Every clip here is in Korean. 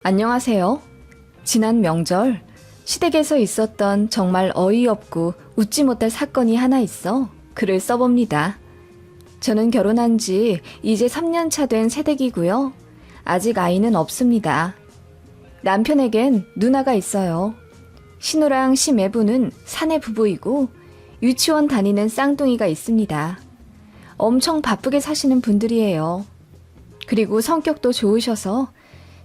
안녕하세요. 지난 명절 시댁에서 있었던 정말 어이없고 웃지 못할 사건이 하나 있어 글을 써봅니다. 저는 결혼한 지 이제 3년 차 된 새댁이고요. 아직 아이는 없습니다. 남편에겐 누나가 있어요. 신우랑 시매부는 사내 부부이고 유치원 다니는 쌍둥이가 있습니다. 엄청 바쁘게 사시는 분들이에요. 그리고 성격도 좋으셔서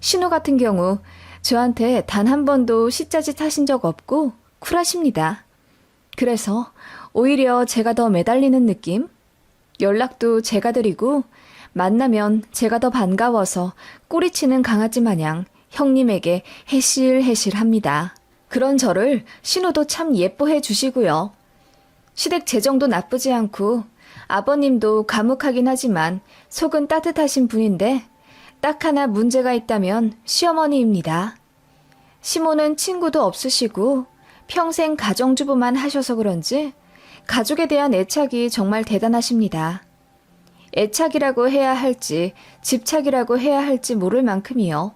신우 같은 경우 저한테 단 한 번도 시짜짓 하신 적 없고 쿨하십니다. 그래서 오히려 제가 더 매달리는 느낌? 연락도 제가 드리고 만나면 제가 더 반가워서 꼬리치는 강아지 마냥 형님에게 해실해실합니다. 그런 저를 신우도 참 예뻐해 주시고요. 시댁 재정도 나쁘지 않고 아버님도 과묵하긴 하지만 속은 따뜻하신 분인데 딱 하나 문제가 있다면 시어머니입니다. 시모는 친구도 없으시고 평생 가정주부만 하셔서 그런지 가족에 대한 애착이 정말 대단하십니다. 애착이라고 해야 할지 집착이라고 해야 할지 모를 만큼이요.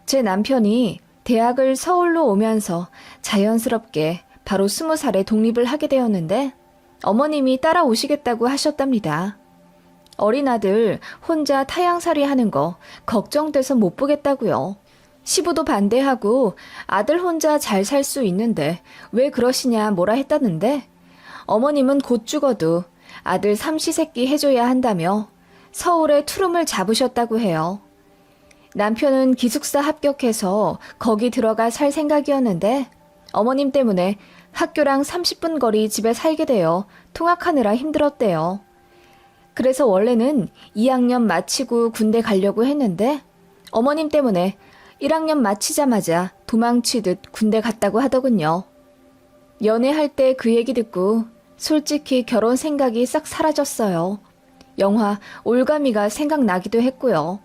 제 남편이 대학을 서울로 오면서 자연스럽게 바로 20살에 독립을 하게 되었는데 어머님이 따라오시겠다고 하셨답니다. 어린 아들 혼자 타향살이 하는 거 걱정돼서 못 보겠다고요. 시부도 반대하고 아들 혼자 잘 살 수 있는데 왜 그러시냐 뭐라 했다는데 어머님은 곧 죽어도 아들 삼시세끼 해줘야 한다며 서울에 투룸을 잡으셨다고 해요. 남편은 기숙사 합격해서 거기 들어가 살 생각이었는데 어머님 때문에 학교랑 30분 거리 집에 살게 되어 통학하느라 힘들었대요. 그래서 원래는 2학년 마치고 군대 가려고 했는데 어머님 때문에 1학년 마치자마자 도망치듯 군대 갔다고 하더군요. 연애할 때 그 얘기 듣고 솔직히 결혼 생각이 싹 사라졌어요. 영화 올가미가 생각나기도 했고요.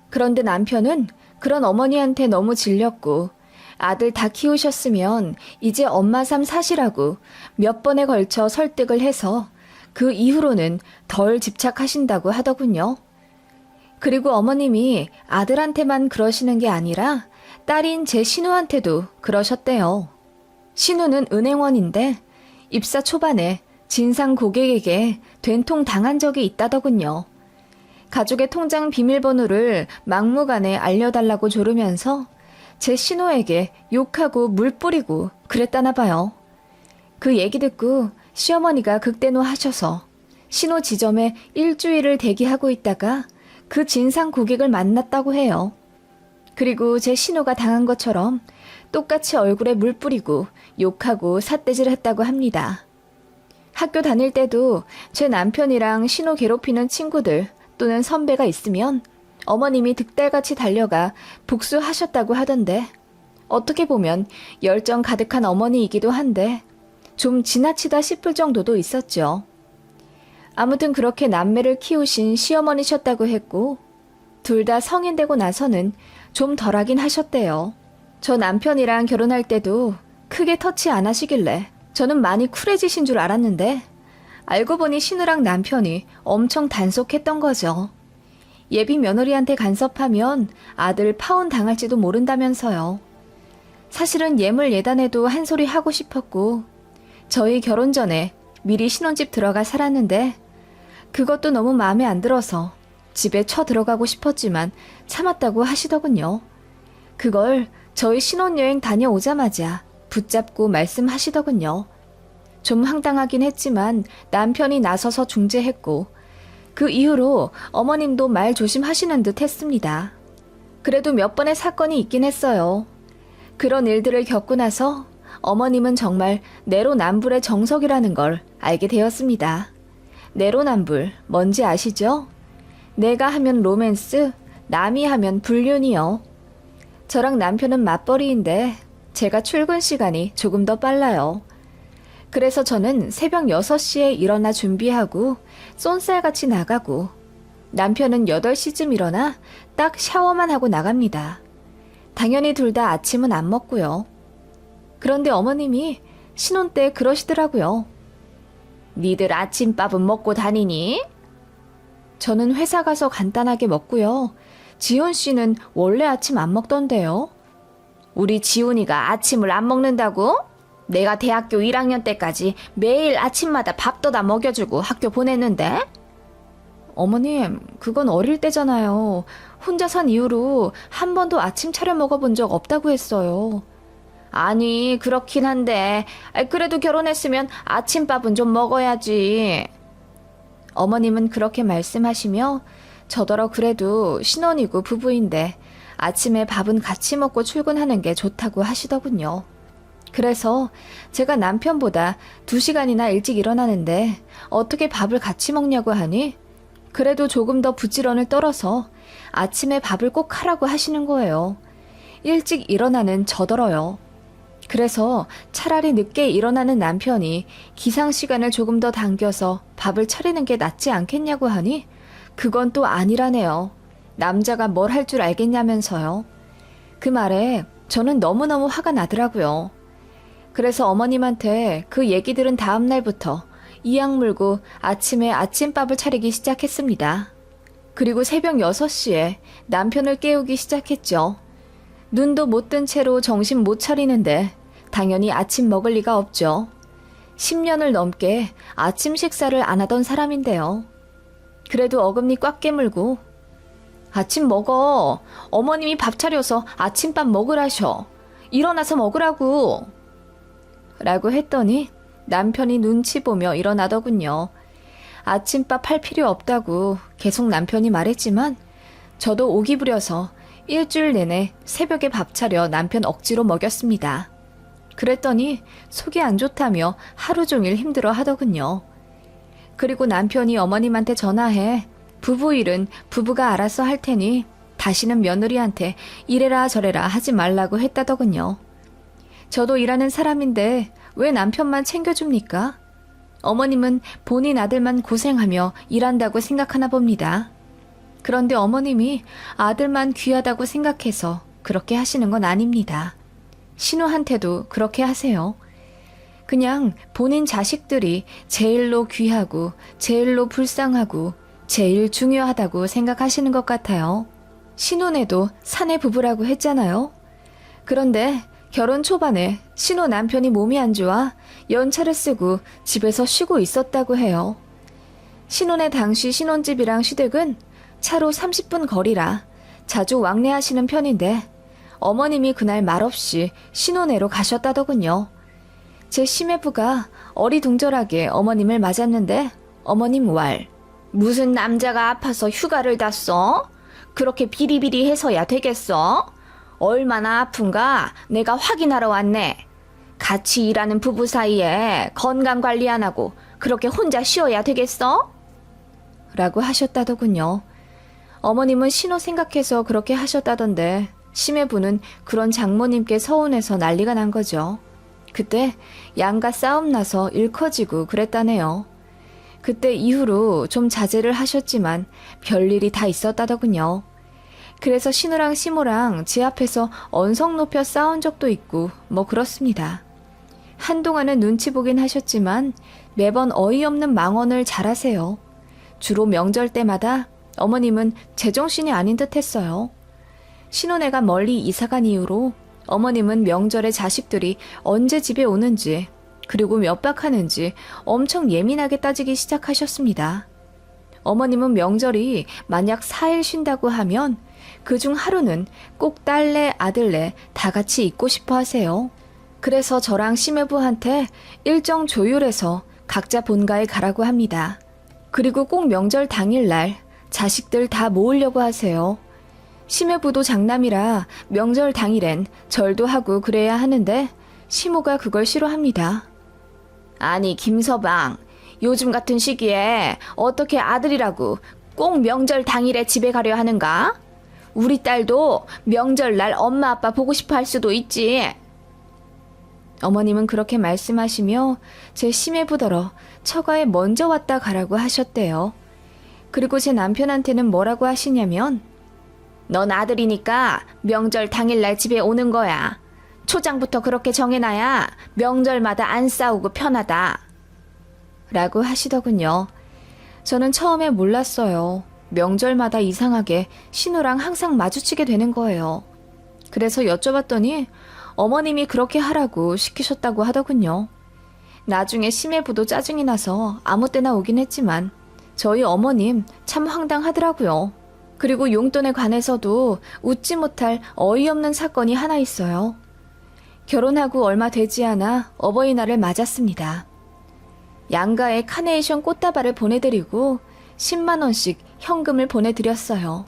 그런데 남편은 그런 어머니한테 너무 질렸고 아들 다 키우셨으면 이제 엄마 삶 사시라고 몇 번에 걸쳐 설득을 해서 그 이후로는 덜 집착하신다고 하더군요. 그리고 어머님이 아들한테만 그러시는 게 아니라 딸인 제 신우한테도 그러셨대요. 신우는 은행원인데 입사 초반에 진상 고객에게 된통 당한 적이 있다더군요. 가족의 통장 비밀번호를 막무가내 알려달라고 조르면서 제 신우에게 욕하고 물 뿌리고 그랬다나 봐요. 그 얘기 듣고 시어머니가 극대노하셔서 신호 지점에 일주일을 대기하고 있다가 그 진상 고객을 만났다고 해요. 그리고 제 신호가 당한 것처럼 똑같이 얼굴에 물 뿌리고 욕하고 삿대질 했다고 합니다. 학교 다닐 때도 제 남편이랑 신호 괴롭히는 친구들 또는 선배가 있으면 어머님이 득달같이 달려가 복수하셨다고 하던데 어떻게 보면 열정 가득한 어머니이기도 한데 좀 지나치다 싶을 정도도 있었죠. 아무튼 그렇게 남매를 키우신 시어머니셨다고 했고 둘 다 성인 되고 나서는 좀 덜하긴 하셨대요. 저 남편이랑 결혼할 때도 크게 터치 안 하시길래 저는 많이 쿨해지신 줄 알았는데 알고 보니 신우랑 남편이 엄청 단속했던 거죠. 예비 며느리한테 간섭하면 아들 파혼 당할지도 모른다면서요. 사실은 예물 예단에도 한 소리 하고 싶었고 저희 결혼 전에 미리 신혼집 들어가 살았는데 그것도 너무 마음에 안 들어서 집에 쳐들어가고 싶었지만 참았다고 하시더군요. 그걸 저희 신혼여행 다녀오자마자 붙잡고 말씀하시더군요. 좀 황당하긴 했지만 남편이 나서서 중재했고 그 이후로 어머님도 말 조심하시는 듯 했습니다. 그래도 몇 번의 사건이 있긴 했어요. 그런 일들을 겪고 나서 어머님은 정말 내로남불의 정석이라는 걸 알게 되었습니다. 내로남불 뭔지 아시죠? 내가 하면 로맨스, 남이 하면 불륜이요. 저랑 남편은 맞벌이인데 제가 출근 시간이 조금 더 빨라요. 그래서 저는 새벽 6시에 일어나 준비하고 쏜살같이 나가고 남편은 8시쯤 일어나 딱 샤워만 하고 나갑니다. 당연히 둘 다 아침은 안 먹고요. 그런데 어머님이 신혼 때 그러시더라고요. 니들 아침밥은 먹고 다니니? 저는 회사 가서 간단하게 먹고요. 지훈 씨는 원래 아침 안 먹던데요? 우리 지훈이가 아침을 안 먹는다고? 내가 대학교 1학년 때까지 매일 아침마다 밥도 다 먹여주고 학교 보냈는데? 어머님, 그건 어릴 때잖아요. 혼자 산 이후로 한 번도 아침 차려 먹어본 적 없다고 했어요. 아니, 그렇긴 한데, 그래도 결혼했으면 아침밥은 좀 먹어야지. 어머님은 그렇게 말씀하시며 저더러 그래도 신혼이고 부부인데 아침에 밥은 같이 먹고 출근하는 게 좋다고 하시더군요. 그래서 제가 남편보다 2시간이나 일찍 일어나는데 어떻게 밥을 같이 먹냐고 하니 그래도 조금 더 부지런을 떨어서 아침에 밥을 꼭 하라고 하시는 거예요. 일찍 일어나는 저더러요. 그래서 차라리 늦게 일어나는 남편이 기상시간을 조금 더 당겨서 밥을 차리는 게 낫지 않겠냐고 하니 그건 또 아니라네요. 남자가 뭘 할 줄 알겠냐면서요. 그 말에 저는 너무너무 화가 나더라고요. 그래서 어머님한테 그 얘기 들은 다음 날부터 이악 물고 아침에 아침밥을 차리기 시작했습니다. 그리고 새벽 6시에 남편을 깨우기 시작했죠. 눈도 못 뜬 채로 정신 못 차리는데 당연히 아침 먹을 리가 없죠. 10년을 넘게 아침 식사를 안 하던 사람인데요. 그래도 어금니 꽉 깨물고 아침 먹어. 어머님이 밥 차려서 아침밥 먹으라셔. 일어나서 먹으라고. 라고 했더니 남편이 눈치 보며 일어나더군요. 아침밥 할 필요 없다고 계속 남편이 말했지만 저도 오기 부려서 일주일 내내 새벽에 밥 차려 남편 억지로 먹였습니다. 그랬더니 속이 안 좋다며 하루 종일 힘들어 하더군요. 그리고 남편이 어머님한테 전화해 부부 일은 부부가 알아서 할 테니 다시는 며느리한테 이래라 저래라 하지 말라고 했다더군요. 저도 일하는 사람인데 왜 남편만 챙겨줍니까? 어머님은 본인 아들만 고생하며 일한다고 생각하나 봅니다. 그런데 어머님이 아들만 귀하다고 생각해서 그렇게 하시는 건 아닙니다. 신우한테도 그렇게 하세요. 그냥 본인 자식들이 제일로 귀하고 제일로 불쌍하고 제일 중요하다고 생각하시는 것 같아요. 신혼에도 사내 부부라고 했잖아요. 그런데 결혼 초반에 신호 남편이 몸이 안 좋아 연차를 쓰고 집에서 쉬고 있었다고 해요. 신혼의 당시 신혼집이랑 시댁은 차로 30분 거리라 자주 왕래하시는 편인데 어머님이 그날 말없이 신혼회로 가셨다더군요. 제 시매부가 어리둥절하게 어머님을 맞았는데 어머님 왈. 무슨 남자가 아파서 휴가를 다 써? 그렇게 비리비리해서야 되겠어? 얼마나 아픈가 내가 확인하러 왔네. 같이 일하는 부부 사이에 건강 관리 안 하고 그렇게 혼자 쉬어야 되겠어? 라고 하셨다더군요. 어머님은 신호 생각해서 그렇게 하셨다던데 시매부는 그런 장모님께 서운해서 난리가 난 거죠. 그때 양가 싸움 나서 일 커지고 그랬다네요. 그때 이후로 좀 자제를 하셨지만 별일이 다 있었다더군요. 그래서 신우랑 시모랑 제 앞에서 언성 높여 싸운 적도 있고 뭐 그렇습니다. 한동안은 눈치 보긴 하셨지만 매번 어이없는 망언을 잘하세요. 주로 명절 때마다 어머님은 제정신이 아닌 듯 했어요. 신혼애가 멀리 이사간 이후로 어머님은 명절에 자식들이 언제 집에 오는지 그리고 몇 박 하는지 엄청 예민하게 따지기 시작하셨습니다. 어머님은 명절이 만약 4일 쉰다고 하면 그중 하루는 꼭 딸네 아들네 다 같이 있고 싶어 하세요. 그래서 저랑 시매부한테 일정 조율해서 각자 본가에 가라고 합니다. 그리고 꼭 명절 당일날 자식들 다 모으려고 하세요. 시매부도 장남이라 명절 당일엔 절도 하고 그래야 하는데 시모가 그걸 싫어합니다. 아니 김서방, 요즘 같은 시기에 어떻게 아들이라고 꼭 명절 당일에 집에 가려 하는가? 우리 딸도 명절날 엄마 아빠 보고 싶어 할 수도 있지. 어머님은 그렇게 말씀하시며 제 시매부더러 처가에 먼저 왔다 가라고 하셨대요. 그리고 제 남편한테는 뭐라고 하시냐면 넌 아들이니까 명절 당일날 집에 오는 거야. 초장부터 그렇게 정해놔야 명절마다 안 싸우고 편하다. 라고 하시더군요. 저는 처음에 몰랐어요. 명절마다 이상하게 신우랑 항상 마주치게 되는 거예요. 그래서 여쭤봤더니 어머님이 그렇게 하라고 시키셨다고 하더군요. 나중에 심해부도 짜증이 나서 아무 때나 오긴 했지만 저희 어머님 참 황당하더라고요. 그리고 용돈에 관해서도 웃지 못할 어이없는 사건이 하나 있어요. 결혼하고 얼마 되지 않아 어버이날을 맞았습니다. 양가에 카네이션 꽃다발을 보내드리고 10만 원씩 현금을 보내드렸어요.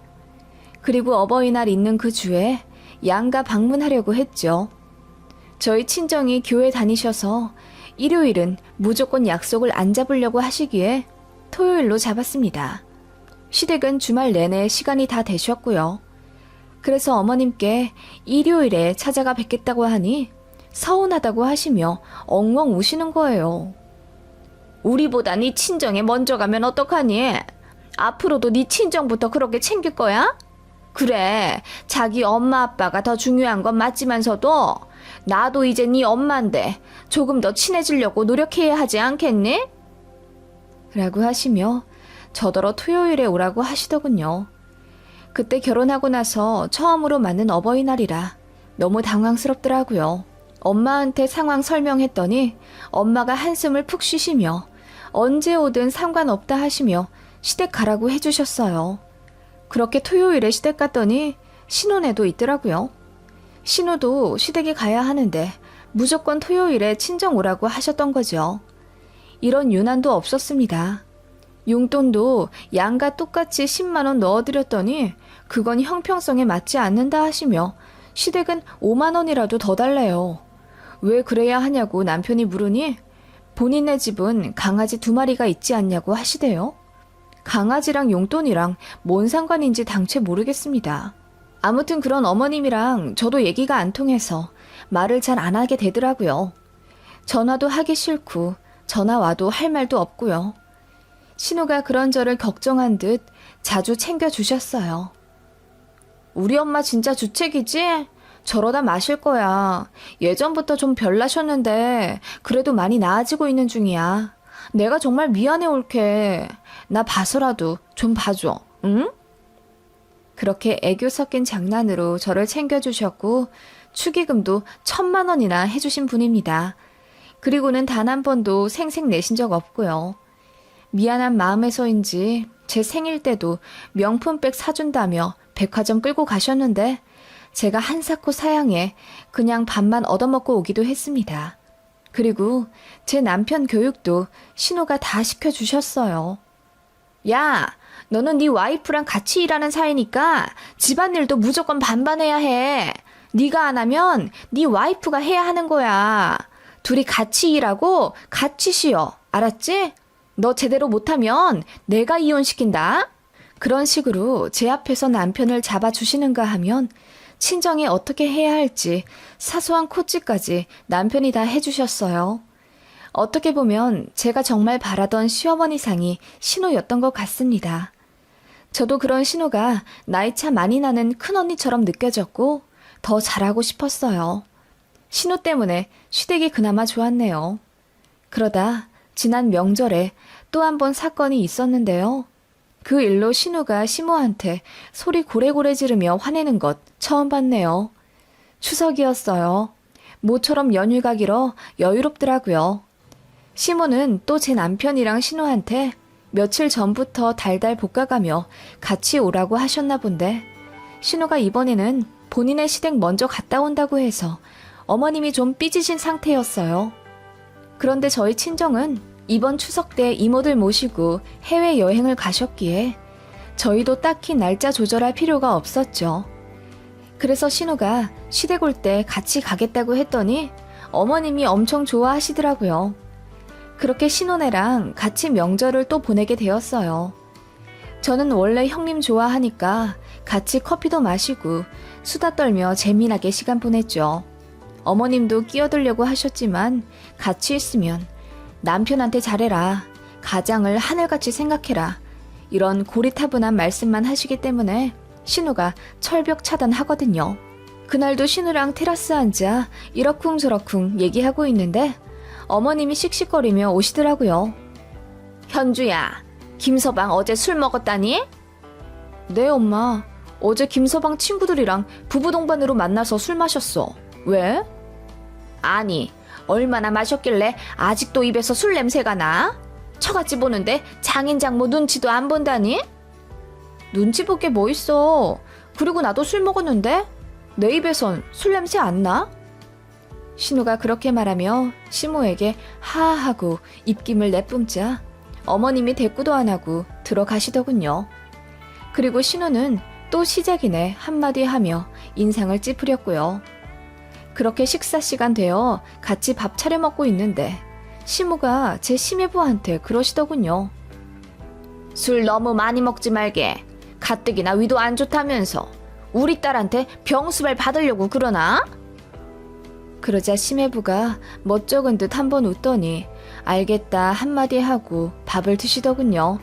그리고 어버이날 있는 그 주에 양가 방문하려고 했죠. 저희 친정이 교회 다니셔서 일요일은 무조건 약속을 안 잡으려고 하시기에 토요일로 잡았습니다. 시댁은 주말 내내 시간이 다 되셨고요. 그래서 어머님께 일요일에 찾아가 뵙겠다고 하니 서운하다고 하시며 엉엉 우시는 거예요. 우리보다 네 친정에 먼저 가면 어떡하니? 앞으로도 네 친정부터 그렇게 챙길 거야? 그래, 자기 엄마 아빠가 더 중요한 건 맞지만서도 나도 이제 네 엄마인데 조금 더 친해지려고 노력해야 하지 않겠니? 라고 하시며 저더러 토요일에 오라고 하시더군요. 그때 결혼하고 나서 처음으로 맞는 어버이날이라 너무 당황스럽더라고요. 엄마한테 상황 설명했더니 엄마가 한숨을 푹 쉬시며 언제 오든 상관없다 하시며 시댁 가라고 해주셨어요. 그렇게 토요일에 시댁 갔더니 신혼애도 있더라고요. 신우도 시댁에 가야 하는데 무조건 토요일에 친정 오라고 하셨던 거죠. 이런 유난도 없었습니다. 용돈도 양가 똑같이 10만 원 넣어드렸더니 그건 형평성에 맞지 않는다 하시며 시댁은 5만 원이라도 더 달래요. 왜 그래야 하냐고 남편이 물으니 본인네 집은 강아지 2마리가 있지 않냐고 하시대요. 강아지랑 용돈이랑 뭔 상관인지 당최 모르겠습니다. 아무튼 그런 어머님이랑 저도 얘기가 안 통해서 말을 잘 안 하게 되더라고요. 전화도 하기 싫고 전화 와도 할 말도 없고요. 신우가 그런 저를 걱정한 듯 자주 챙겨주셨어요. 우리 엄마 진짜 주책이지? 저러다 마실 거야. 예전부터 좀 별나셨는데 그래도 많이 나아지고 있는 중이야. 내가 정말 미안해 올케. 나 봐서라도 좀 봐줘. 응? 그렇게 애교 섞인 장난으로 저를 챙겨주셨고 축의금도 1,000만 원이나 해주신 분입니다. 그리고는 단 한 번도 생색 내신 적 없고요. 미안한 마음에서인지 제 생일 때도 명품백 사준다며 백화점 끌고 가셨는데 제가 한사코 사양해 그냥 밥만 얻어먹고 오기도 했습니다. 그리고 제 남편 교육도 신우가 다 시켜주셨어요. 야, 너는 네 와이프랑 같이 일하는 사이니까 집안일도 무조건 반반해야 해. 네가 안 하면 네 와이프가 해야 하는 거야. 둘이 같이 일하고 같이 쉬어. 알았지? 너 제대로 못하면 내가 이혼시킨다. 그런 식으로 제 앞에서 남편을 잡아주시는가 하면 친정에 어떻게 해야 할지 사소한 코치까지 남편이 다 해주셨어요. 어떻게 보면 제가 정말 바라던 시어머니상이 신우였던 것 같습니다. 저도 그런 신우가 나이차 많이 나는 큰언니처럼 느껴졌고 더 잘하고 싶었어요. 신우 때문에 시댁이 그나마 좋았네요. 그러다 지난 명절에 또 한 번 사건이 있었는데요. 그 일로 신우가 시모한테 소리 고래고래 지르며 화내는 것 처음 봤네요. 추석이었어요. 모처럼 연휴가 길어 여유롭더라고요. 시모는 또 제 남편이랑 신우한테 며칠 전부터 달달 볶아가며 같이 오라고 하셨나 본데 신우가 이번에는 본인의 시댁 먼저 갔다 온다고 해서 어머님이 좀 삐지신 상태였어요. 그런데 저희 친정은 이번 추석 때 이모들 모시고 해외여행을 가셨기에 저희도 딱히 날짜 조절할 필요가 없었죠. 그래서 신우가 시댁 올 때 같이 가겠다고 했더니 어머님이 엄청 좋아하시더라고요. 그렇게 신혼애랑 같이 명절을 또 보내게 되었어요. 저는 원래 형님 좋아하니까 같이 커피도 마시고 수다 떨며 재미나게 시간 보냈죠. 어머님도 끼어들려고 하셨지만 같이 있으면 남편한테 잘해라, 가장을 하늘같이 생각해라 이런 고리타분한 말씀만 하시기 때문에 신우가 철벽 차단하거든요. 그날도 신우랑 테라스 앉아 이러쿵저러쿵 얘기하고 있는데 어머님이 씩씩거리며 오시더라고요. 현주야, 김서방 어제 술 먹었다니? 네, 엄마. 어제 김서방 친구들이랑 부부 동반으로 만나서 술 마셨어. 왜? 아니, 얼마나 마셨길래 아직도 입에서 술 냄새가 나? 처갓집 보는데 장인 장모 눈치도 안 본다니? 눈치 볼 게 뭐 있어. 그리고 나도 술 먹었는데 내 입에선 술 냄새 안 나? 신우가 그렇게 말하며 시모에게 하하하고 입김을 내뿜자 어머님이 대꾸도 안 하고 들어가시더군요. 그리고 신우는 또 시작이네 한마디 하며 인상을 찌푸렸고요. 그렇게 식사 시간 되어 같이 밥 차려 먹고 있는데 시모가 제 시매부한테 그러시더군요. 술 너무 많이 먹지 말게. 가뜩이나 위도 안 좋다면서 우리 딸한테 병수발 받으려고 그러나? 그러자 시매부가 멋쩍은 듯 한번 웃더니 알겠다 한마디 하고 밥을 드시더군요.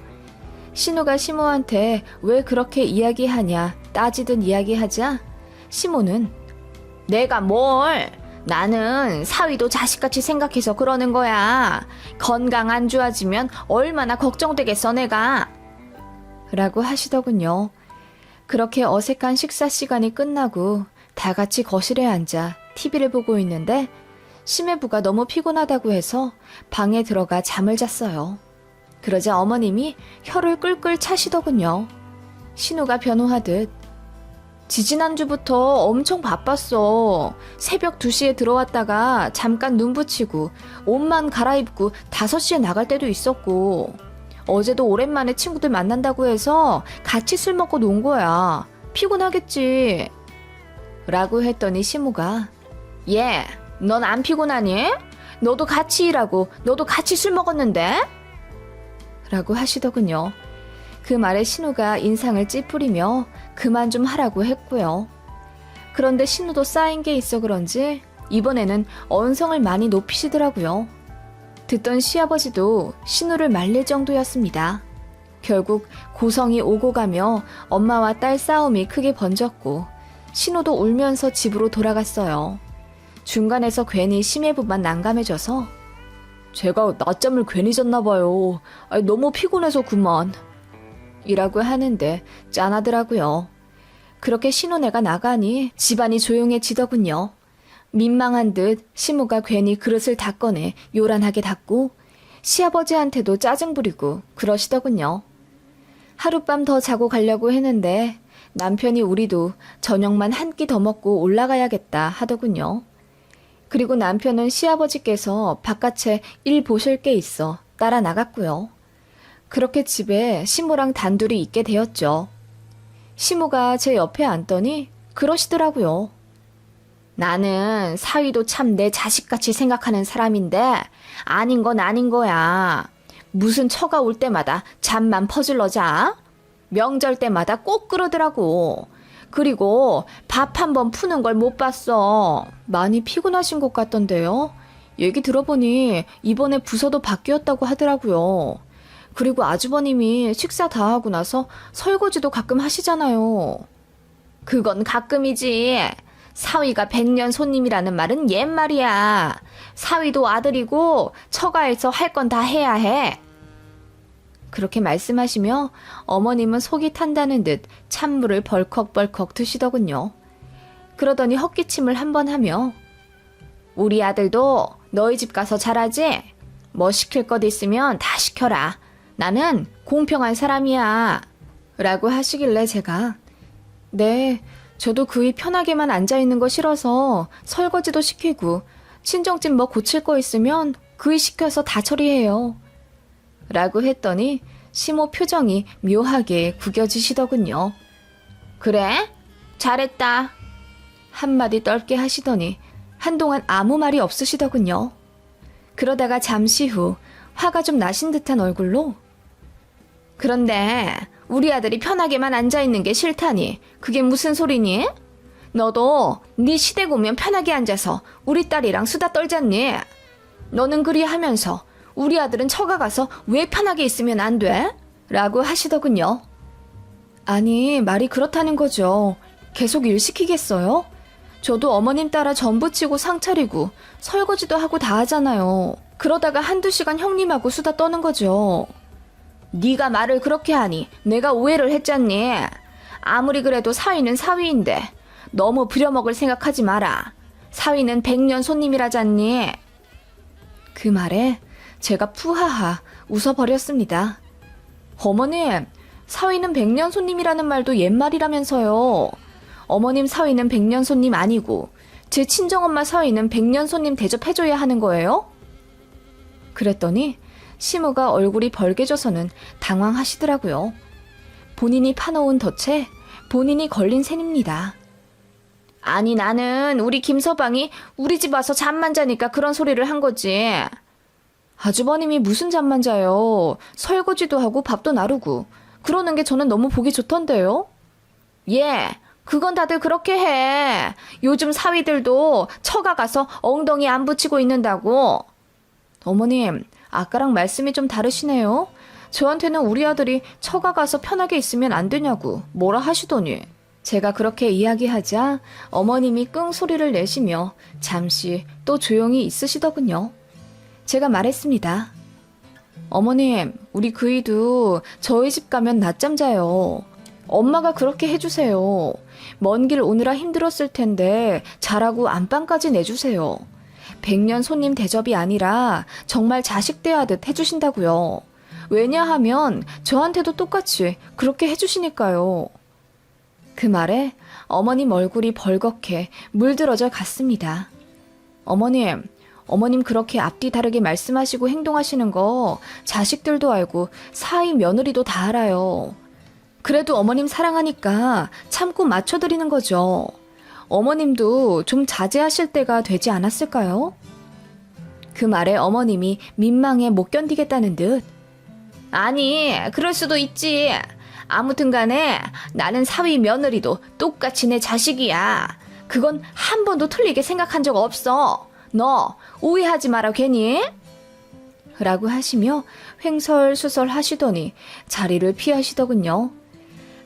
신우가 시모한테 왜 그렇게 이야기하냐 따지듯 이야기하자 시모는 내가 뭘? 나는 사위도 자식같이 생각해서 그러는 거야. 건강 안 좋아지면 얼마나 걱정되겠어 내가. 라고 하시더군요. 그렇게 어색한 식사 시간이 끝나고 다 같이 거실에 앉아 TV를 보고 있는데 시매부가 너무 피곤하다고 해서 방에 들어가 잠을 잤어요. 그러자 어머님이 혀를 끌끌 차시더군요. 신우가 변호하듯 지지난주부터 엄청 바빴어. 새벽 2시에 들어왔다가 잠깐 눈 붙이고 옷만 갈아입고 5시에 나갈 때도 있었고 어제도 오랜만에 친구들 만난다고 해서 같이 술 먹고 논 거야. 피곤하겠지. 라고 했더니 시모가 얘, 넌 안 피곤하니? 너도 같이 일하고 너도 같이 술 먹었는데? 라고 하시더군요. 그 말에 신우가 인상을 찌푸리며 그만 좀 하라고 했고요. 그런데 신우도 쌓인 게 있어 그런지 이번에는 언성을 많이 높이시더라고요. 듣던 시아버지도 신우를 말릴 정도였습니다. 결국 고성이 오고 가며 엄마와 딸 싸움이 크게 번졌고 신우도 울면서 집으로 돌아갔어요. 중간에서 괜히 시매부만 난감해져서 제가 낮잠을 괜히 잤나 봐요. 너무 피곤해서 그만. 이라고 하는데 짠하더라고요. 그렇게 신혼애가 나가니 집안이 조용해지더군요. 민망한 듯 시모가 괜히 그릇을 다 꺼내 요란하게 닦고 시아버지한테도 짜증 부리고 그러시더군요. 하룻밤 더 자고 가려고 했는데 남편이 우리도 저녁만 한 끼 더 먹고 올라가야겠다 하더군요. 그리고 남편은 시아버지께서 바깥에 일 보실 게 있어 따라 나갔고요. 그렇게 집에 시모랑 단둘이 있게 되었죠. 시모가 제 옆에 앉더니 그러시더라고요. 나는 사위도 참 내 자식같이 생각하는 사람인데 아닌 건 아닌 거야. 무슨 처가 올 때마다 잠만 퍼질러 자. 명절 때마다 꼭 그러더라고. 그리고 밥 한 번 푸는 걸 못 봤어. 많이 피곤하신 것 같던데요. 얘기 들어보니 이번에 부서도 바뀌었다고 하더라고요. 그리고 아주버님이 식사 다 하고 나서 설거지도 가끔 하시잖아요. 그건 가끔이지. 사위가 100년 손님이라는 말은 옛말이야. 사위도 아들이고 처가에서 할 건 다 해야 해. 그렇게 말씀하시며 어머님은 속이 탄다는 듯 찬물을 벌컥벌컥 드시더군요. 그러더니 헛기침을 한번 하며 우리 아들도 너희 집 가서 잘하지? 뭐 시킬 것 있으면 다 시켜라. 나는 공평한 사람이야. 라고 하시길래 제가 네, 저도 그이 편하게만 앉아있는 거 싫어서 설거지도 시키고 친정집 뭐 고칠 거 있으면 그이 시켜서 다 처리해요. 라고 했더니 시모 표정이 묘하게 구겨지시더군요. 그래? 잘했다. 한마디 떨게 하시더니 한동안 아무 말이 없으시더군요. 그러다가 잠시 후 화가 좀 나신 듯한 얼굴로 그런데 우리 아들이 편하게만 앉아있는 게 싫다니 그게 무슨 소리니? 너도 네 시댁 오면 편하게 앉아서 우리 딸이랑 수다 떨잖니? 너는 그리 하면서 우리 아들은 처가 가서 왜 편하게 있으면 안 돼? 라고 하시더군요. 아니, 말이 그렇다는 거죠. 계속 일 시키겠어요? 저도 어머님 따라 전 부치고 상 차리고 설거지도 하고 다 하잖아요. 그러다가 한두 시간 형님하고 수다 떠는 거죠. 네가 말을 그렇게 하니 내가 오해를 했잖니. 아무리 그래도 사위는 사위인데 너무 부려먹을 생각하지 마라. 사위는 100년 손님이라잖니. 그 말에 제가 푸하하 웃어버렸습니다. 어머님, 사위는 100년 손님이라는 말도 옛말이라면서요. 어머님 사위는 100년 손님 아니고 제 친정엄마 사위는 100년 손님 대접해줘야 하는 거예요? 그랬더니 시무가 얼굴이 벌개져서는 당황하시더라고요. 본인이 파놓은 덫에 본인이 걸린 셈입니다. 아니 나는 우리 김서방이 우리 집 와서 잠만 자니까 그런 소리를 한 거지. 아주버님이 무슨 잠만 자요. 설거지도 하고 밥도 나르고 그러는 게 저는 너무 보기 좋던데요. 예, 그건 다들 그렇게 해. 요즘 사위들도 처가 가서 엉덩이 안 붙이고 있는다고. 어머님, 아까랑 말씀이 좀 다르시네요. 저한테는 우리 아들이 처가 가서 편하게 있으면 안 되냐고 뭐라 하시더니. 제가 그렇게 이야기하자 어머님이 끙 소리를 내시며 잠시 또 조용히 있으시더군요. 제가 말했습니다. 어머님, 우리 그이도 저희 집 가면 낮잠 자요. 엄마가 그렇게 해주세요. 먼 길 오느라 힘들었을 텐데 자라고 안방까지 내주세요. 100년 손님 대접이 아니라 정말 자식 대하듯 해주신다고요. 왜냐하면 저한테도 똑같이 그렇게 해주시니까요. 그 말에 어머님 얼굴이 벌겋게 물들어져 갔습니다. 어머님 그렇게 앞뒤 다르게 말씀하시고 행동하시는 거 자식들도 알고 사위 며느리도 다 알아요. 그래도 어머님 사랑하니까 참고 맞춰드리는 거죠. 어머님도 좀 자제하실 때가 되지 않았을까요? 그 말에 어머님이 민망해 못 견디겠다는 듯. 아니, 그럴 수도 있지. 아무튼 간에 나는 사위 며느리도 똑같이 내 자식이야. 그건 한 번도 틀리게 생각한 적 없어. 너 오해하지 마라 괜히. 라고 하시며 횡설수설 하시더니 자리를 피하시더군요.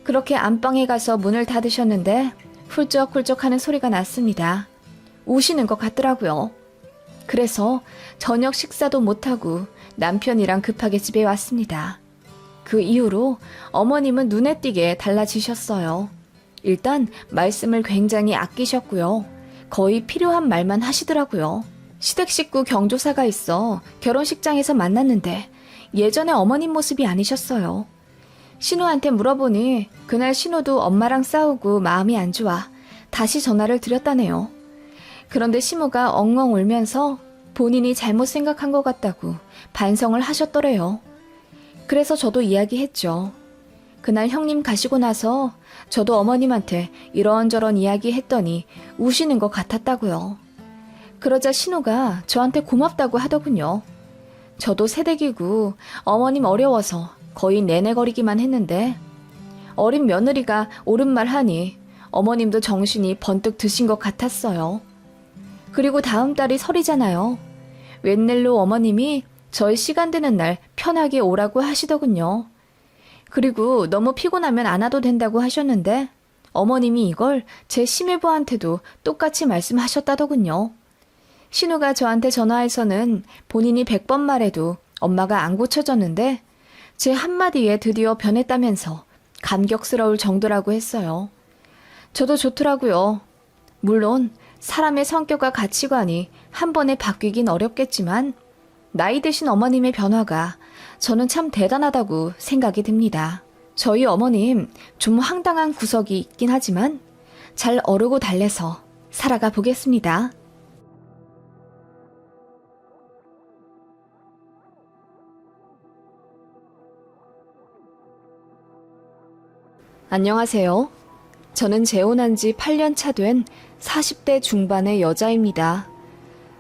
그렇게 안방에 가서 문을 닫으셨는데 훌쩍훌쩍 하는 소리가 났습니다. 우시는 것 같더라고요. 그래서 저녁 식사도 못하고 남편이랑 급하게 집에 왔습니다. 그 이후로 어머님은 눈에 띄게 달라지셨어요. 일단 말씀을 굉장히 아끼셨고요. 거의 필요한 말만 하시더라고요. 시댁 식구 경조사가 있어 결혼식장에서 만났는데 예전에 어머님 모습이 아니셨어요. 신우한테 물어보니 그날 신우도 엄마랑 싸우고 마음이 안 좋아 다시 전화를 드렸다네요. 그런데 시무가 엉엉 울면서 본인이 잘못 생각한 것 같다고 반성을 하셨더래요. 그래서 저도 이야기했죠. 그날 형님 가시고 나서 저도 어머님한테 이런저런 이야기했더니 우시는 것 같았다고요. 그러자 신우가 저한테 고맙다고 하더군요. 저도 새댁이고 어머님 어려워서 거의 내내거리기만 했는데 어린 며느리가 옳은 말 하니 어머님도 정신이 번뜩 드신 것 같았어요. 그리고 다음 달이 설이잖아요. 웬일로 어머님이 저희 시간 되는 날 편하게 오라고 하시더군요. 그리고 너무 피곤하면 안 와도 된다고 하셨는데 어머님이 이걸 제 시매부한테도 똑같이 말씀하셨다더군요. 신우가 저한테 전화해서는 본인이 100번 말해도 엄마가 안 고쳐졌는데 제 한마디에 드디어 변했다면서 감격스러울 정도라고 했어요. 저도 좋더라고요. 물론 사람의 성격과 가치관이 한 번에 바뀌긴 어렵겠지만 나이 드신 어머님의 변화가 저는 참 대단하다고 생각이 듭니다. 저희 어머님 좀 황당한 구석이 있긴 하지만 잘 어르고 달래서 살아가 보겠습니다. 안녕하세요. 저는 재혼한 지 8년 차 된 40대 중반의 여자입니다.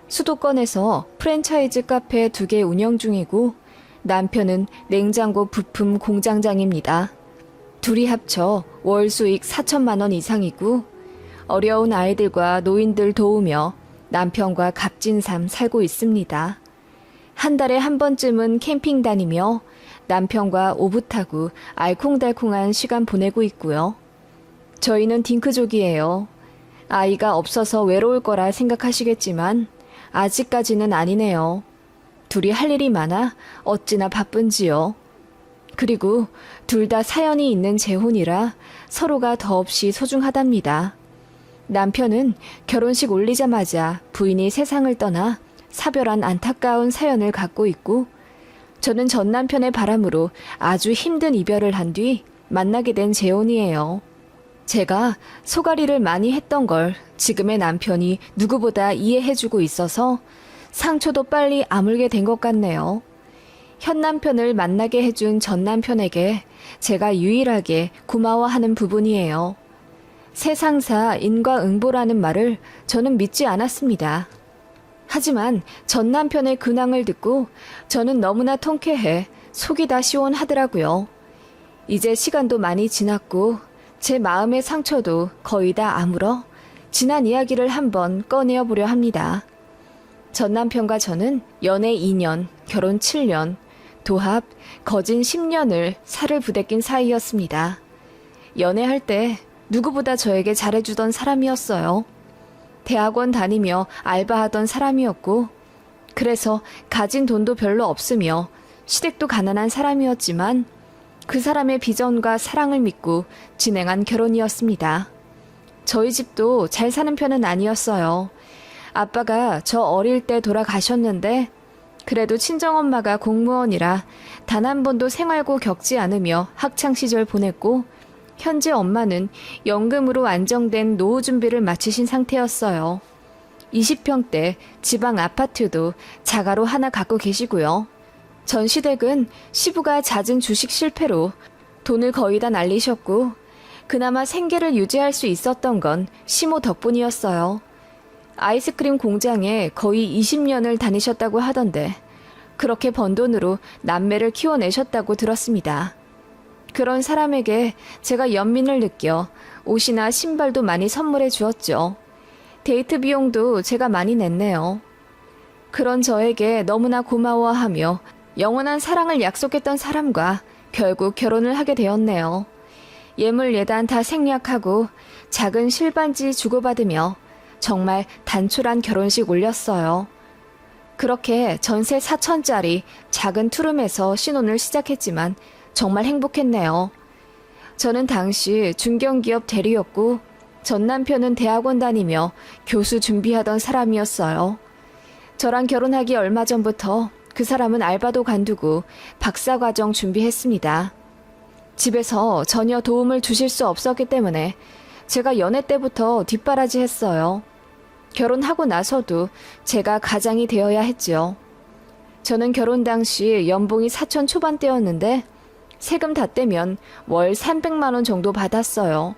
수도권에서 프랜차이즈 카페 2개 운영 중이고 남편은 냉장고 부품 공장장입니다. 둘이 합쳐 월 수익 4천만 원 이상이고 어려운 아이들과 노인들 도우며 남편과 값진 삶 살고 있습니다. 한 달에 한 번쯤은 캠핑 다니며 남편과 오붓하고 알콩달콩한 시간 보내고 있고요. 저희는 딩크족이에요. 아이가 없어서 외로울 거라 생각하시겠지만 아직까지는 아니네요. 둘이 할 일이 많아 어찌나 바쁜지요. 그리고 둘 다 사연이 있는 재혼이라 서로가 더없이 소중하답니다. 남편은 결혼식 올리자마자 부인이 세상을 떠나 사별한 안타까운 사연을 갖고 있고, 저는 전 남편의 바람으로 아주 힘든 이별을 한 뒤 만나게 된 재혼이에요. 제가 소가리를 많이 했던 걸 지금의 남편이 누구보다 이해해주고 있어서 상처도 빨리 아물게 된 것 같네요. 현 남편을 만나게 해준 전 남편에게 제가 유일하게 고마워하는 부분이에요. 세상사 인과응보라는 말을 저는 믿지 않았습니다. 하지만 전 남편의 근황을 듣고 저는 너무나 통쾌해 속이 다 시원하더라고요. 이제 시간도 많이 지났고 제 마음의 상처도 거의 다 아물어 지난 이야기를 한번 꺼내어 보려 합니다. 전 남편과 저는 연애 2년, 결혼 7년, 도합 거진 10년을 살을 부대낀 사이였습니다. 연애할 때 누구보다 저에게 잘해주던 사람이었어요. 대학원 다니며 알바하던 사람이었고, 그래서 가진 돈도 별로 없으며 시댁도 가난한 사람이었지만 그 사람의 비전과 사랑을 믿고 진행한 결혼이었습니다. 저희 집도 잘 사는 편은 아니었어요. 아빠가 저 어릴 때 돌아가셨는데 그래도 친정엄마가 공무원이라 단 한 번도 생활고 겪지 않으며 학창시절 보냈고, 현재 엄마는 연금으로 안정된 노후 준비를 마치신 상태였어요. 20평대 지방 아파트도 자가로 하나 갖고 계시고요. 전 시댁은 시부가 잦은 주식 실패로 돈을 거의 다 날리셨고, 그나마 생계를 유지할 수 있었던 건 시모 덕분이었어요. 아이스크림 공장에 거의 20년을 다니셨다고 하던데 그렇게 번 돈으로 남매를 키워내셨다고 들었습니다. 그런 사람에게 제가 연민을 느껴 옷이나 신발도 많이 선물해 주었죠. 데이트 비용도 제가 많이 냈네요. 그런 저에게 너무나 고마워하며 영원한 사랑을 약속했던 사람과 결국 결혼을 하게 되었네요. 예물 예단 다 생략하고 작은 실반지 주고받으며 정말 단촐한 결혼식 올렸어요. 그렇게 전세 4천짜리 작은 투룸에서 신혼을 시작했지만 정말 행복했네요. 저는 당시 중견기업 대리였고 전 남편은 대학원 다니며 교수 준비하던 사람이었어요. 저랑 결혼하기 얼마 전부터 그 사람은 알바도 관두고 박사과정 준비했습니다. 집에서 전혀 도움을 주실 수 없었기 때문에 제가 연애 때부터 뒷바라지 했어요. 결혼하고 나서도 제가 가장이 되어야 했죠. 저는 결혼 당시 연봉이 4천 초반대였는데 세금 다 떼면 월 300만 원 정도 받았어요.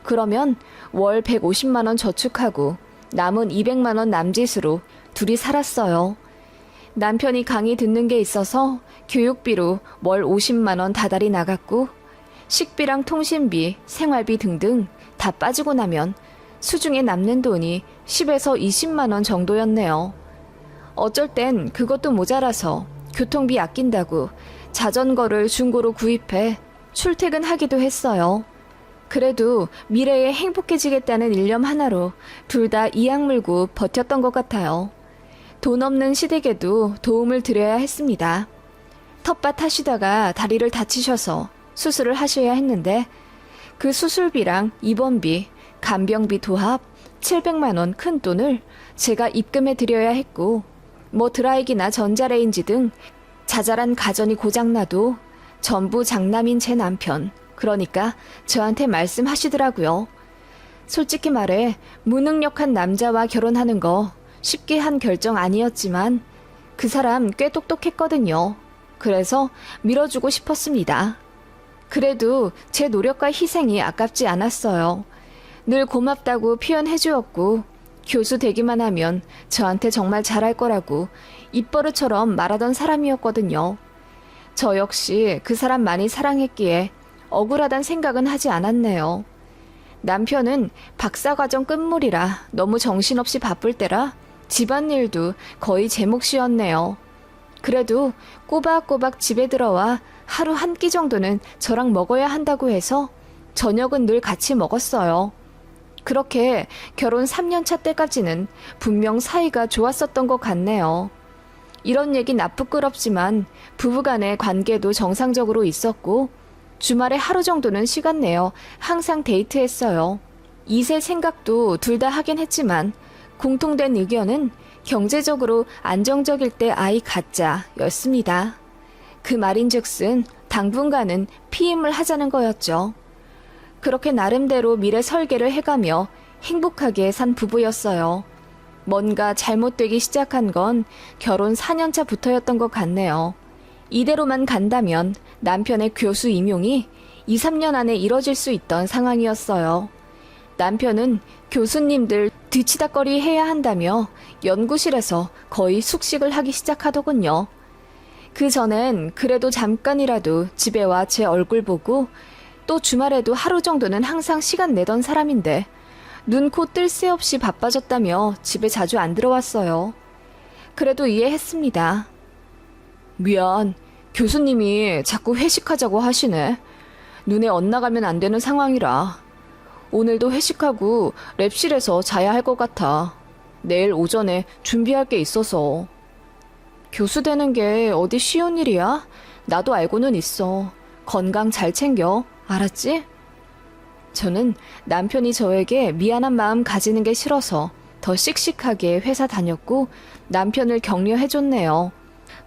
그러면 월 150만 원 저축하고 남은 200만 원 남짓으로 둘이 살았어요. 남편이 강의 듣는 게 있어서 교육비로 월 50만 원 다달이 나갔고, 식비랑 통신비, 생활비 등등 다 빠지고 나면 수중에 남는 돈이 10에서 20만 원 정도였네요. 어쩔 땐 그것도 모자라서 교통비 아낀다고 자전거를 중고로 구입해 출퇴근하기도 했어요. 그래도 미래에 행복해지겠다는 일념 하나로 둘 다 이악 물고 버텼던 것 같아요. 돈 없는 시댁에도 도움을 드려야 했습니다. 텃밭 하시다가 다리를 다치셔서 수술을 하셔야 했는데 그 수술비랑 입원비, 간병비 도합 700만 원 큰 돈을 제가 입금해 드려야 했고, 드라이기나 전자레인지 등 자잘한 가전이 고장나도 전부 장남인 제 남편, 그러니까 저한테 말씀하시더라고요. 솔직히 말해 무능력한 남자와 결혼하는 거 쉽게 한 결정 아니었지만 그 사람 꽤 똑똑했거든요. 그래서 밀어주고 싶었습니다. 그래도 제 노력과 희생이 아깝지 않았어요. 늘 고맙다고 표현해 주었고, 교수 되기만 하면 저한테 정말 잘할 거라고 입버릇처럼 말하던 사람이었거든요. 저 역시 그 사람 많이 사랑했기에 억울하단 생각은 하지 않았네요. 남편은 박사과정 끝물이라 너무 정신없이 바쁠 때라 집안일도 거의 제 몫이었네요. 그래도 꼬박꼬박 집에 들어와 하루 한 끼 정도는 저랑 먹어야 한다고 해서 저녁은 늘 같이 먹었어요. 그렇게 결혼 3년 차 때까지는 분명 사이가 좋았었던 것 같네요. 이런 얘기 나쁘끄럽지만 부부간의 관계도 정상적으로 있었고 주말에 하루 정도는 시간 내어 항상 데이트했어요. 2세 생각도 둘 다 하긴 했지만 공통된 의견은 경제적으로 안정적일 때 아이 갖자였습니다. 그 말인즉슨 당분간은 피임을 하자는 거였죠. 그렇게 나름대로 미래 설계를 해가며 행복하게 산 부부였어요. 뭔가 잘못되기 시작한 건 결혼 4년차부터였던 것 같네요. 이대로만 간다면 남편의 교수 임용이 2, 3년 안에 이뤄질 수 있던 상황이었어요. 남편은 교수님들 뒤치다꺼리 해야 한다며 연구실에서 거의 숙식을 하기 시작하더군요. 그 전엔 그래도 잠깐이라도 집에 와 제 얼굴 보고 또 주말에도 하루 정도는 항상 시간 내던 사람인데 눈, 코 뜰 새 없이 바빠졌다며 집에 자주 안 들어왔어요. 그래도 이해했습니다. 미안, 교수님이 자꾸 회식하자고 하시네. 눈에 엇나가면 안 되는 상황이라. 오늘도 회식하고 랩실에서 자야 할 것 같아. 내일 오전에 준비할 게 있어서. 교수 되는 게 어디 쉬운 일이야? 나도 알고는 있어. 건강 잘 챙겨. 알았지? 저는 남편이 저에게 미안한 마음 가지는 게 싫어서 더 씩씩하게 회사 다녔고 남편을 격려해줬네요.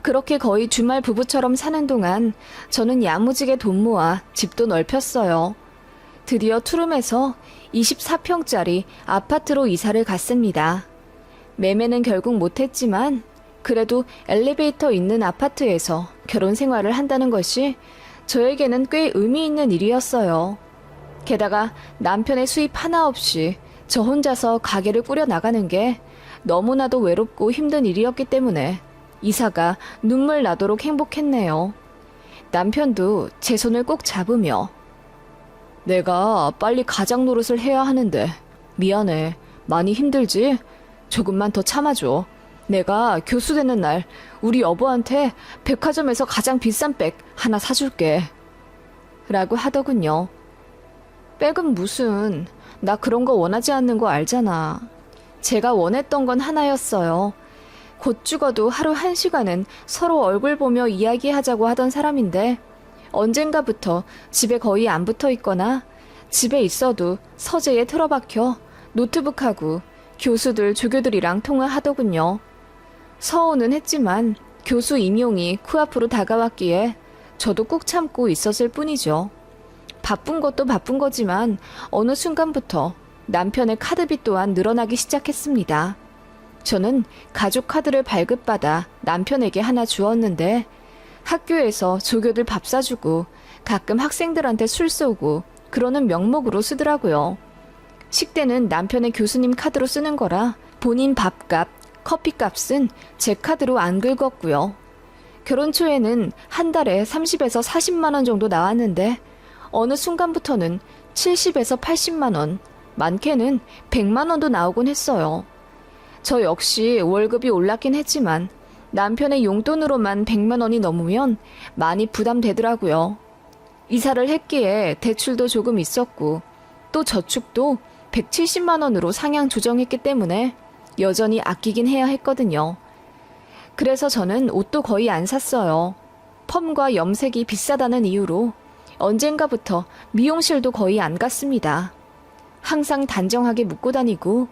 그렇게 거의 주말 부부처럼 사는 동안 저는 야무지게 돈 모아 집도 넓혔어요. 드디어 투룸에서 24평짜리 아파트로 이사를 갔습니다. 매매는 결국 못했지만 그래도 엘리베이터 있는 아파트에서 결혼 생활을 한다는 것이 저에게는 꽤 의미 있는 일이었어요. 게다가 남편의 수입 하나 없이 저 혼자서 가게를 꾸려 나가는 게 너무나도 외롭고 힘든 일이었기 때문에 이사가 눈물 나도록 행복했네요. 남편도 제 손을 꼭 잡으며 내가 빨리 가장 노릇을 해야 하는데 미안해. 많이 힘들지? 조금만 더 참아줘. 내가 교수 되는 날 우리 여보한테 백화점에서 가장 비싼 백 하나 사줄게. 라고 하더군요. 백은 무슨, 나 그런 거 원하지 않는 거 알잖아. 제가 원했던 건 하나였어요. 곧 죽어도 하루 1시간은 서로 얼굴 보며 이야기하자고 하던 사람인데 언젠가부터 집에 거의 안 붙어 있거나 집에 있어도 서재에 틀어박혀 노트북하고 교수들, 조교들이랑 통화하더군요. 서운은 했지만 교수 임용이 코앞으로 다가왔기에 저도 꾹 참고 있었을 뿐이죠. 바쁜 것도 바쁜 거지만 어느 순간부터 남편의 카드비 또한 늘어나기 시작했습니다. 저는 가족 카드를 발급받아 남편에게 하나 주었는데 학교에서 조교들 밥 사주고 가끔 학생들한테 술 쏘고 그러는 명목으로 쓰더라고요. 식대는 남편의 교수님 카드로 쓰는 거라 본인 밥값, 커피값은 제 카드로 안 긁었고요. 결혼 초에는 한 달에 30에서 40만 원 정도 나왔는데 어느 순간부터는 70에서 80만 원, 많게는 100만 원도 나오곤 했어요. 저 역시 월급이 올랐긴 했지만 남편의 용돈으로만 100만 원이 넘으면 많이 부담되더라고요. 이사를 했기에 대출도 조금 있었고 또 저축도 170만 원으로 상향 조정했기 때문에 여전히 아끼긴 해야 했거든요. 그래서 저는 옷도 거의 안 샀어요. 펌과 염색이 비싸다는 이유로 언젠가부터 미용실도 거의 안 갔습니다. 항상 단정하게 묶고 다니고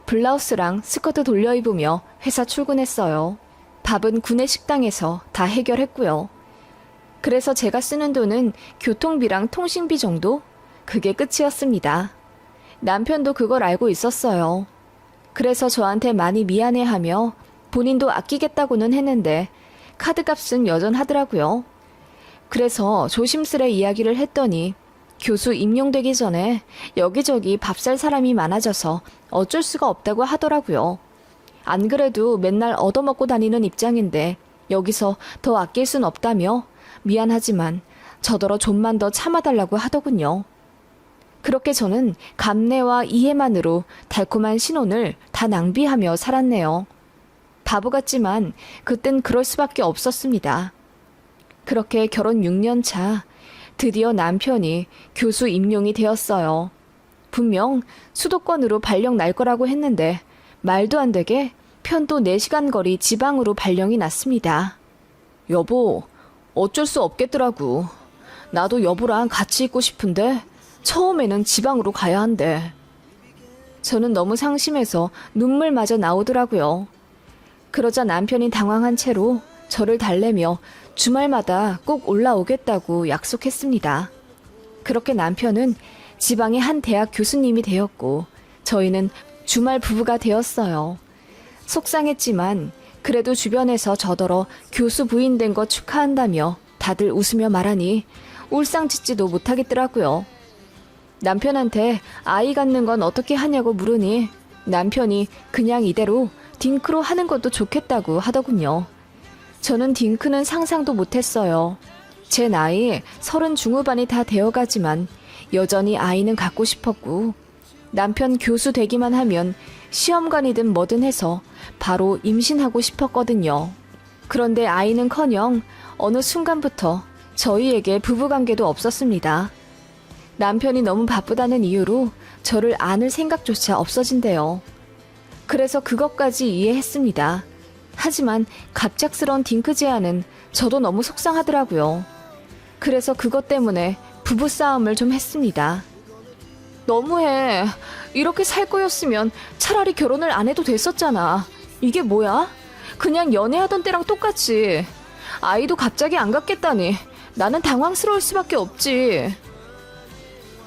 블라우스랑 스커트 돌려 입으며 회사 출근했어요. 밥은 구내 식당에서 다 해결했고요. 그래서 제가 쓰는 돈은 교통비랑 통신비 정도? 그게 끝이었습니다. 남편도 그걸 알고 있었어요. 그래서 저한테 많이 미안해하며 본인도 아끼겠다고는 했는데 카드값은 여전하더라고요. 그래서 조심스레 이야기를 했더니 교수 임용되기 전에 여기저기 밥 살 사람이 많아져서 어쩔 수가 없다고 하더라고요. 안 그래도 맨날 얻어먹고 다니는 입장인데 여기서 더 아낄 순 없다며 미안하지만 저더러 좀만 더 참아달라고 하더군요. 그렇게 저는 감내와 이해만으로 달콤한 신혼을 다 낭비하며 살았네요. 바보 같지만 그땐 그럴 수밖에 없었습니다. 그렇게 결혼 6년 차 드디어 남편이 교수 임용이 되었어요. 분명 수도권으로 발령 날 거라고 했는데 말도 안 되게 편도 4시간 거리 지방으로 발령이 났습니다. 여보, 어쩔 수 없겠더라고. 나도 여보랑 같이 있고 싶은데 처음에는 지방으로 가야 한대. 저는 너무 상심해서 눈물마저 나오더라고요. 그러자 남편이 당황한 채로 저를 달래며 주말마다 꼭 올라오겠다고 약속했습니다. 그렇게 남편은 지방의 한 대학 교수님이 되었고 저희는 주말 부부가 되었어요. 속상했지만 그래도 주변에서 저더러 교수 부인 된 거 축하한다며 다들 웃으며 말하니 울상짓지도 못하겠더라고요. 남편한테 아이 갖는 건 어떻게 하냐고 물으니 남편이 그냥 이대로 딩크로 하는 것도 좋겠다고 하더군요. 저는 딩크는 상상도 못했어요. 제 나이 30 중후반이 다 되어가지만 여전히 아이는 갖고 싶었고 남편 교수 되기만 하면 시험관이든 뭐든 해서 바로 임신하고 싶었거든요. 그런데 아이는커녕 어느 순간부터 저희에게 부부관계도 없었습니다. 남편이 너무 바쁘다는 이유로 저를 안을 생각조차 없어진대요. 그래서 그것까지 이해했습니다. 하지만 갑작스러운 딩크 제안은 저도 너무 속상하더라고요. 그래서 그것 때문에 부부싸움을 좀 했습니다. 너무해. 이렇게 살 거였으면 차라리 결혼을 안 해도 됐었잖아. 이게 뭐야? 그냥 연애하던 때랑 똑같지. 아이도 갑자기 안 갖겠다니 나는 당황스러울 수밖에 없지.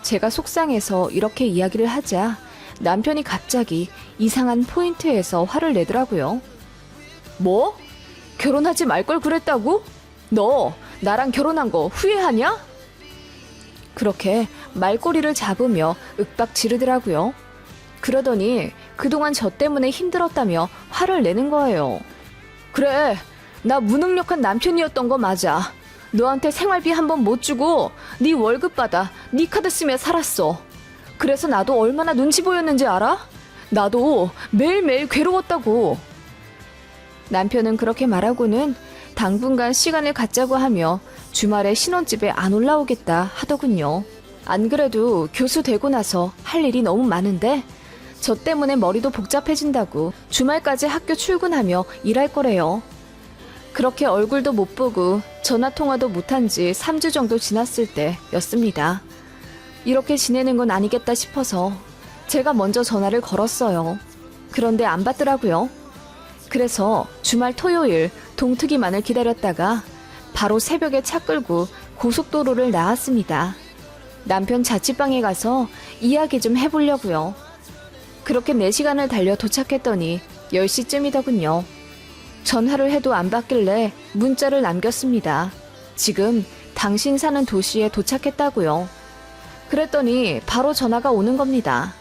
제가 속상해서 이렇게 이야기를 하자 남편이 갑자기 이상한 포인트에서 화를 내더라고요. 뭐? 결혼하지 말 걸 그랬다고? 너 나랑 결혼한 거 후회하냐? 그렇게 말꼬리를 잡으며 윽박 지르더라고요. 그러더니 그동안 저 때문에 힘들었다며 화를 내는 거예요. 그래, 나 무능력한 남편이었던 거 맞아. 너한테 생활비 한 번 못 주고 네 월급 받아 네 카드 쓰며 살았어. 그래서 나도 얼마나 눈치 보였는지 알아? 나도 매일매일 괴로웠다고. 남편은 그렇게 말하고는 당분간 시간을 갖자고 하며 주말에 신혼집에 안 올라오겠다 하더군요. 안 그래도 교수 되고 나서 할 일이 너무 많은데 저 때문에 머리도 복잡해진다고 주말까지 학교 출근하며 일할 거래요. 그렇게 얼굴도 못 보고 전화통화도 못한 지 3주 정도 지났을 때였습니다. 이렇게 지내는 건 아니겠다 싶어서 제가 먼저 전화를 걸었어요. 그런데 안 받더라고요. 그래서 주말 토요일 동트기만을 기다렸다가 바로 새벽에 차 끌고 고속도로를 나왔습니다. 남편 자취방에 가서 이야기 좀 해보려고요. 그렇게 4시간을 달려 도착했더니 10시쯤이더군요. 전화를 해도 안 받길래 문자를 남겼습니다. 지금 당신 사는 도시에 도착했다고요. 그랬더니 바로 전화가 오는 겁니다.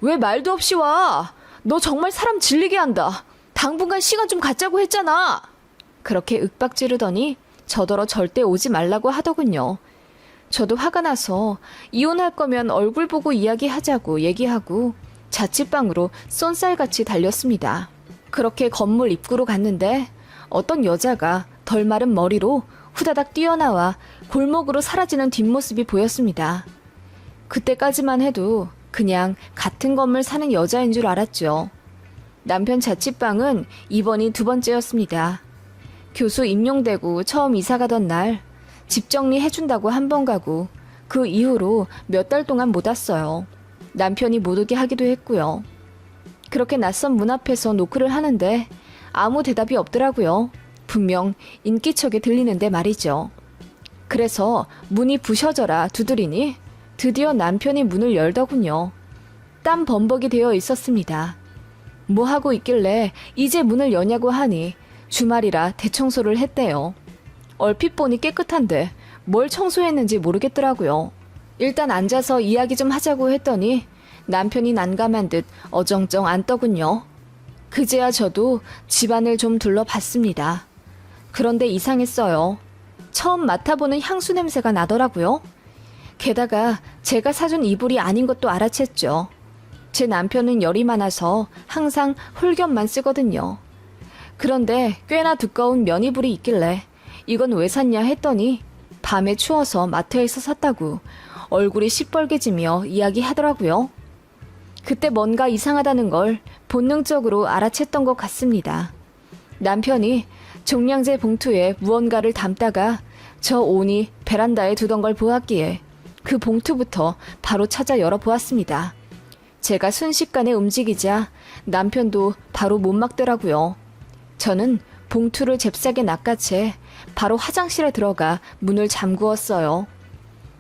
왜 말도 없이 와? 너 정말 사람 질리게 한다. 당분간 시간 좀 갖자고 했잖아. 그렇게 윽박 지르더니 저더러 절대 오지 말라고 하더군요. 저도 화가 나서 이혼할 거면 얼굴 보고 이야기하자고 얘기하고 자취방으로 쏜살같이 달렸습니다. 그렇게 건물 입구로 갔는데 어떤 여자가 덜 마른 머리로 후다닥 뛰어나와 골목으로 사라지는 뒷모습이 보였습니다. 그때까지만 해도 그냥 같은 건물 사는 여자인 줄 알았죠. 남편 자취방은 이번이 2번째였습니다. 교수 임용되고 처음 이사가던 날 집 정리해준다고 한 번 가고 그 이후로 몇 달 동안 못 왔어요. 남편이 못 오게 하기도 했고요. 그렇게 낯선 문 앞에서 노크를 하는데 아무 대답이 없더라고요. 분명 인기척이 들리는데 말이죠. 그래서 문이 부셔져라 두드리니 드디어 남편이 문을 열더군요. 땀 범벅이 되어 있었습니다. 뭐 하고 있길래 이제 문을 여냐고 하니 주말이라 대청소를 했대요. 얼핏 보니 깨끗한데 뭘 청소했는지 모르겠더라고요. 일단 앉아서 이야기 좀 하자고 했더니 남편이 난감한 듯 어정쩡 앉더군요. 그제야 저도 집안을 좀 둘러봤습니다. 그런데 이상했어요. 처음 맡아보는 향수 냄새가 나더라고요. 게다가 제가 사준 이불이 아닌 것도 알아챘죠. 제 남편은 열이 많아서 항상 홀겹만 쓰거든요. 그런데 꽤나 두꺼운 면이불이 있길래 이건 왜 샀냐 했더니 밤에 추워서 마트에서 샀다고 얼굴이 시뻘개지며 이야기하더라고요. 그때 뭔가 이상하다는 걸 본능적으로 알아챘던 것 같습니다. 남편이 종량제 봉투에 무언가를 담다가 저 오니 베란다에 두던 걸 보았기에 그 봉투부터 바로 찾아 열어보았습니다. 제가 순식간에 움직이자 남편도 바로 못 막더라고요. 저는 봉투를 잽싸게 낚아채 바로 화장실에 들어가 문을 잠그었어요.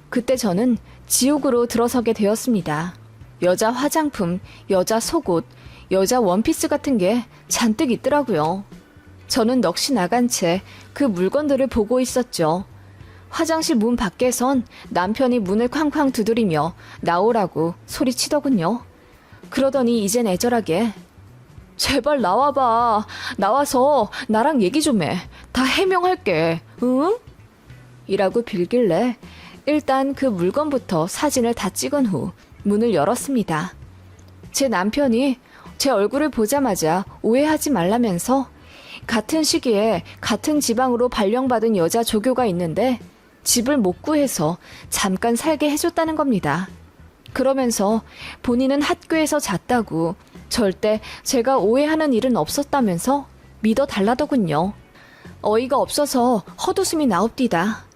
그때 저는 지옥으로 들어서게 되었습니다. 여자 화장품, 여자 속옷, 여자 원피스 같은 게 잔뜩 있더라고요. 저는 넋이 나간 채 그 물건들을 보고 있었죠. 화장실 문 밖에선 남편이 문을 쾅쾅 두드리며 나오라고 소리치더군요. 그러더니 이젠 애절하게 제발 나와봐. 나와서 나랑 얘기 좀 해. 다 해명할게. 응? 이라고 빌길래 일단 그 물건부터 사진을 다 찍은 후 문을 열었습니다. 제 남편이 제 얼굴을 보자마자 오해하지 말라면서 같은 시기에 같은 지방으로 발령받은 여자 조교가 있는데 집을 못 구해서 잠깐 살게 해줬다는 겁니다. 그러면서 본인은 학교에서 잤다고 절대 제가 오해하는 일은 없었다면서 믿어달라더군요. 어이가 없어서 헛웃음이 나옵디다.